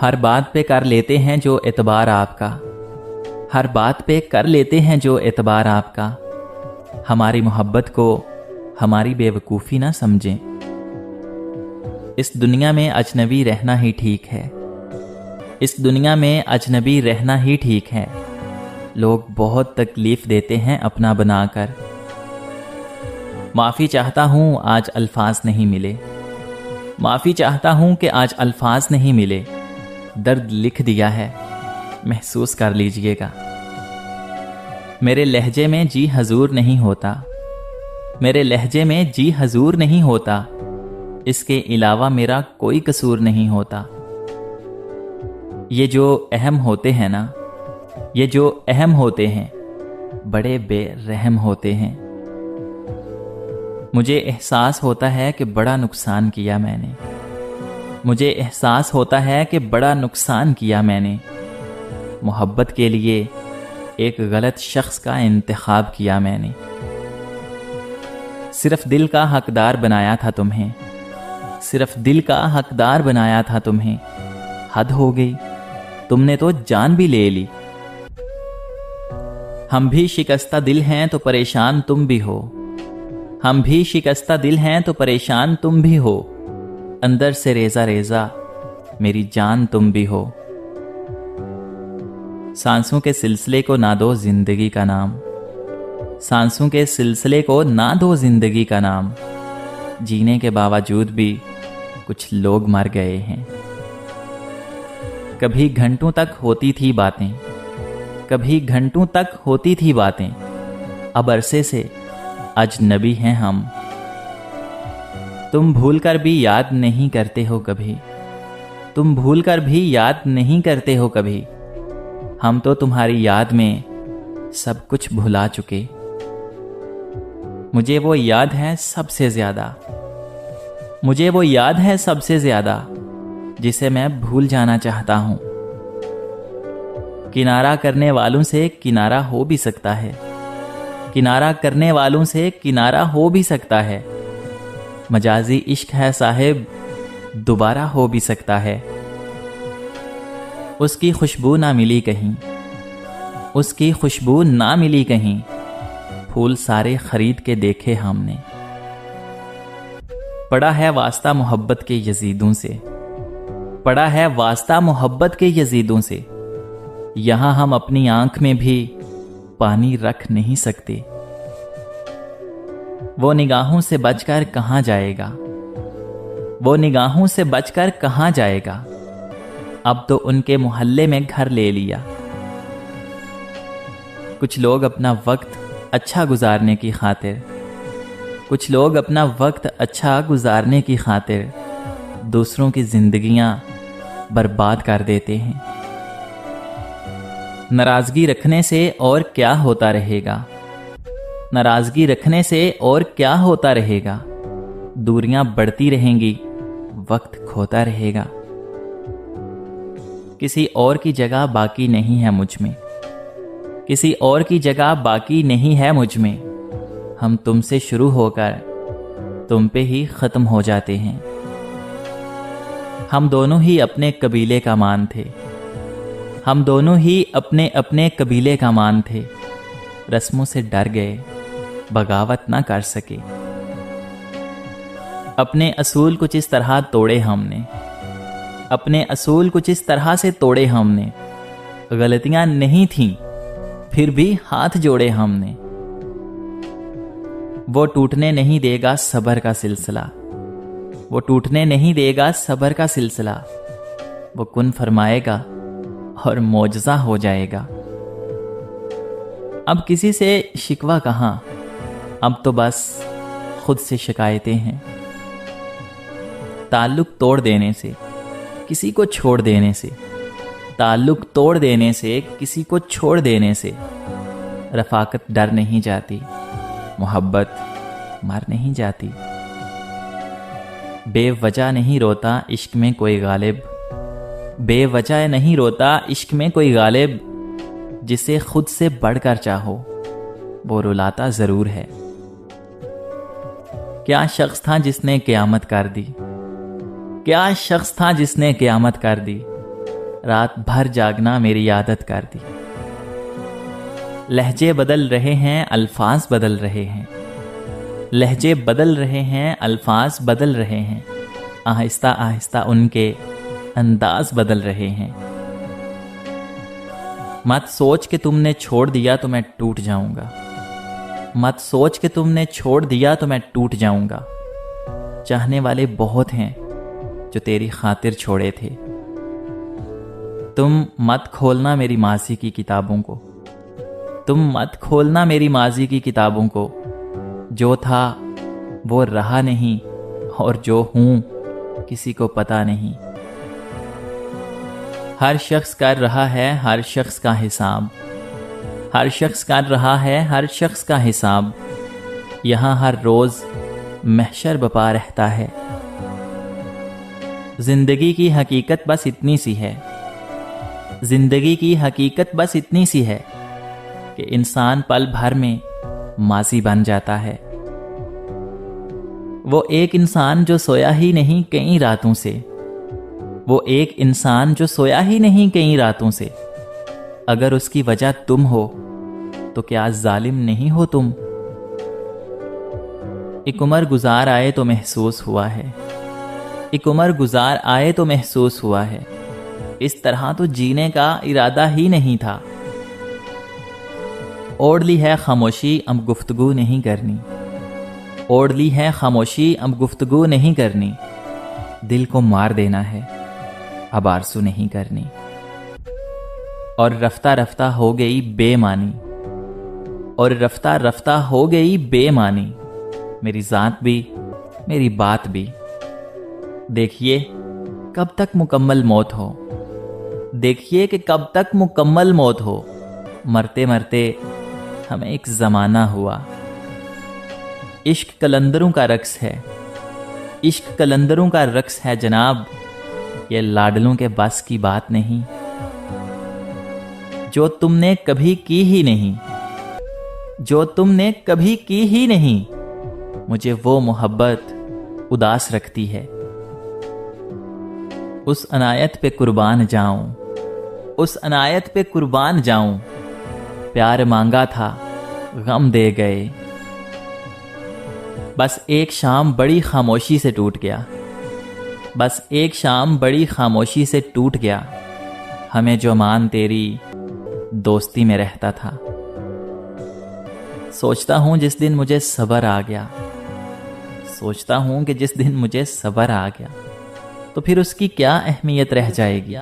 ہر بات پہ کر لیتے ہیں جو اعتبار آپ کا، ہر بات پہ کر لیتے ہیں جو اعتبار آپ کا، ہماری محبت کو ہماری بے وقوفی نہ سمجھیں۔ اس دنیا میں اجنبی رہنا ہی ٹھیک ہے، اس دنیا میں اجنبی رہنا ہی ٹھیک ہے، لوگ بہت تکلیف دیتے ہیں اپنا بنا کر۔ معافی چاہتا ہوں آج الفاظ نہیں ملے، معافی چاہتا ہوں کہ آج الفاظ نہیں ملے، درد لکھ دیا ہے محسوس کر لیجئے گا۔ میرے لہجے میں جی حضور نہیں ہوتا، میرے لہجے میں جی حضور نہیں ہوتا، اس کے علاوہ میرا کوئی قصور نہیں ہوتا۔ یہ جو اہم ہوتے ہیں نا، یہ جو اہم ہوتے ہیں بڑے بے رحم ہوتے ہیں۔ مجھے احساس ہوتا ہے کہ بڑا نقصان کیا میں نے، مجھے احساس ہوتا ہے کہ بڑا نقصان کیا میں نے، محبت کے لیے ایک غلط شخص کا انتخاب کیا میں نے۔ صرف دل کا حقدار بنایا تھا تمہیں، صرف دل کا حقدار بنایا تھا تمہیں، حد ہو گئی، تم نے تو جان بھی لے لی۔ ہم بھی شکستہ دل ہیں تو پریشان تم بھی ہو، ہم بھی شکستہ دل ہیں تو پریشان تم بھی ہو، اندر سے ریزہ ریزہ میری جان تم بھی ہو۔ سانسوں کے سلسلے کو نہ دو زندگی کا نام، سانسوں کے سلسلے کو نہ دو زندگی کا نام، جینے کے باوجود بھی کچھ لوگ مر گئے ہیں۔ کبھی گھنٹوں تک ہوتی تھی باتیں، کبھی گھنٹوں تک ہوتی تھی باتیں، اب عرصے سے اجنبی ہیں ہم۔ تم بھول کر بھی یاد نہیں کرتے ہو کبھی، تم بھول کر بھی یاد نہیں کرتے ہو کبھی، ہم تو تمہاری یاد میں سب کچھ بھلا چکے۔ مجھے وہ یاد ہے سب سے زیادہ، مجھے وہ یاد ہے سب سے زیادہ، جسے میں بھول جانا چاہتا ہوں۔ کنارہ کرنے والوں سے کنارہ ہو بھی سکتا ہے، کنارہ کرنے والوں سے کنارہ ہو بھی سکتا ہے، مجازی عشق ہے صاحب دوبارہ ہو بھی سکتا ہے۔ اس کی خوشبو نہ ملی کہیں، اس کی خوشبو نہ ملی کہیں، پھول سارے خرید کے دیکھے ہم نے۔ پڑا ہے واسطہ محبت کے یزیدوں سے، پڑا ہے واسطہ محبت کے یزیدوں سے، یہاں ہم اپنی آنکھ میں بھی پانی رکھ نہیں سکتے۔ وہ نگاہوں سے بچ کر کہاں جائے گا، وہ نگاہوں سے بچ کر کہاں جائے گا، اب تو ان کے محلے میں گھر لے لیا۔ کچھ لوگ اپنا وقت اچھا گزارنے کی خاطر، کچھ لوگ اپنا وقت اچھا گزارنے کی خاطر دوسروں کی زندگیاں برباد کر دیتے ہیں۔ ناراضگی رکھنے سے اور کیا ہوتا رہے گا، ناراضگی رکھنے سے اور کیا ہوتا رہے گا، دوریاں بڑھتی رہیں گی، وقت کھوتا رہے گا۔ کسی اور کی جگہ باقی نہیں ہے مجھ میں، کسی اور کی جگہ باقی نہیں ہے مجھ میں، ہم تم سے شروع ہو کر تم پہ ہی ختم ہو جاتے ہیں۔ ہم دونوں ہی اپنے قبیلے کا مان تھے، ہم دونوں ہی اپنے اپنے قبیلے کا مان تھے، رسموں سے ڈر گئے بغاوت نہ کر سکے۔ اپنے اصول کچھ اس طرح توڑے ہم نے، اپنے اصول کچھ اس طرح سے توڑے ہم نے، غلطیاں نہیں تھیں پھر بھی ہاتھ جوڑے ہم نے۔ وہ ٹوٹنے نہیں دے گا صبر کا سلسلہ، وہ ٹوٹنے نہیں دے گا صبر کا سلسلہ، وہ کن فرمائے گا اور معجزہ ہو جائے گا۔ اب کسی سے شکوہ کہاں، اب تو بس خود سے شکایتیں ہیں۔ تعلق توڑ دینے سے، کسی کو چھوڑ دینے سے، تعلق توڑ دینے سے، کسی کو چھوڑ دینے سے، رفاقت ڈر نہیں جاتی، محبت مر نہیں جاتی۔ بے وجہ نہیں روتا عشق میں کوئی غالب، بے وجہ نہیں روتا عشق میں کوئی غالب، جسے خود سے بڑھ کر چاہو وہ رلاتا ضرور ہے۔ کیا شخص تھا جس نے قیامت کر دی، کیا شخص تھا جس نے قیامت کر دی، رات بھر جاگنا میری عادت کر دی۔ لہجے بدل رہے ہیں، الفاظ بدل رہے ہیں، لہجے بدل رہے ہیں، الفاظ بدل رہے ہیں، آہستہ آہستہ ان کے انداز بدل رہے ہیں۔ مت سوچ کہ تم نے چھوڑ دیا تو میں ٹوٹ جاؤں گا، مت سوچ کہ تم نے چھوڑ دیا تو میں ٹوٹ جاؤں گا۔ چاہنے والے بہت ہیں جو تیری خاطر چھوڑے تھے۔ تم مت کھولنا میری ماضی کی کتابوں کو، تم مت کھولنا میری ماضی کی کتابوں کو۔ جو تھا وہ رہا نہیں، اور جو ہوں کسی کو پتہ نہیں۔ ہر شخص کر رہا ہے ہر شخص کا حساب، ہر شخص کر رہا ہے ہر شخص کا حساب۔ یہاں ہر روز محشر بپا رہتا ہے۔ زندگی کی حقیقت بس اتنی سی ہے، زندگی کی حقیقت بس اتنی سی ہے کہ انسان پل بھر میں ماضی بن جاتا ہے۔ وہ ایک انسان جو سویا ہی نہیں کئی راتوں سے، وہ ایک انسان جو سویا ہی نہیں کئی راتوں سے، اگر اس کی وجہ تم ہو تو کیا ظالم نہیں ہو تم؟ ایک عمر گزار آئے تو محسوس ہوا ہے، ایک عمر گزار آئے تو محسوس ہوا ہے، اس طرح تو جینے کا ارادہ ہی نہیں تھا۔ اوڑھ لی ہے خاموشی اب گفتگو نہیں کرنی، اوڑھ لی ہے خاموشی اب گفتگو نہیں کرنی۔ دل کو مار دینا ہے اب آرزو نہیں کرنی۔ اور رفتہ رفتہ ہو گئی بے معنی، اور رفتہ رفتہ ہو گئی بے معنی، میری ذات بھی میری بات بھی۔ دیکھیے کب تک مکمل موت ہو، دیکھیے کہ کب تک مکمل موت ہو، مرتے مرتے ہمیں ایک زمانہ ہوا۔ عشق کلندروں کا رقص ہے، عشق کلندروں کا رقص ہے جناب، یہ لاڈلوں کے بس کی بات نہیں۔ جو تم نے کبھی کی ہی نہیں، جو تم نے کبھی کی ہی نہیں، مجھے وہ محبت اداس رکھتی ہے۔ اس عنایت پہ قربان جاؤں، اس عنایت پہ قربان جاؤں، پیار مانگا تھا غم دے گئے۔ بس ایک شام بڑی خاموشی سے ٹوٹ گیا، بس ایک شام بڑی خاموشی سے ٹوٹ گیا، ہمیں جو مان تیری دوستی میں رہتا تھا۔ سوچتا ہوں جس دن مجھے صبر آ گیا، سوچتا ہوں کہ جس دن مجھے صبر آ گیا تو پھر اس کی کیا اہمیت رہ جائے گی،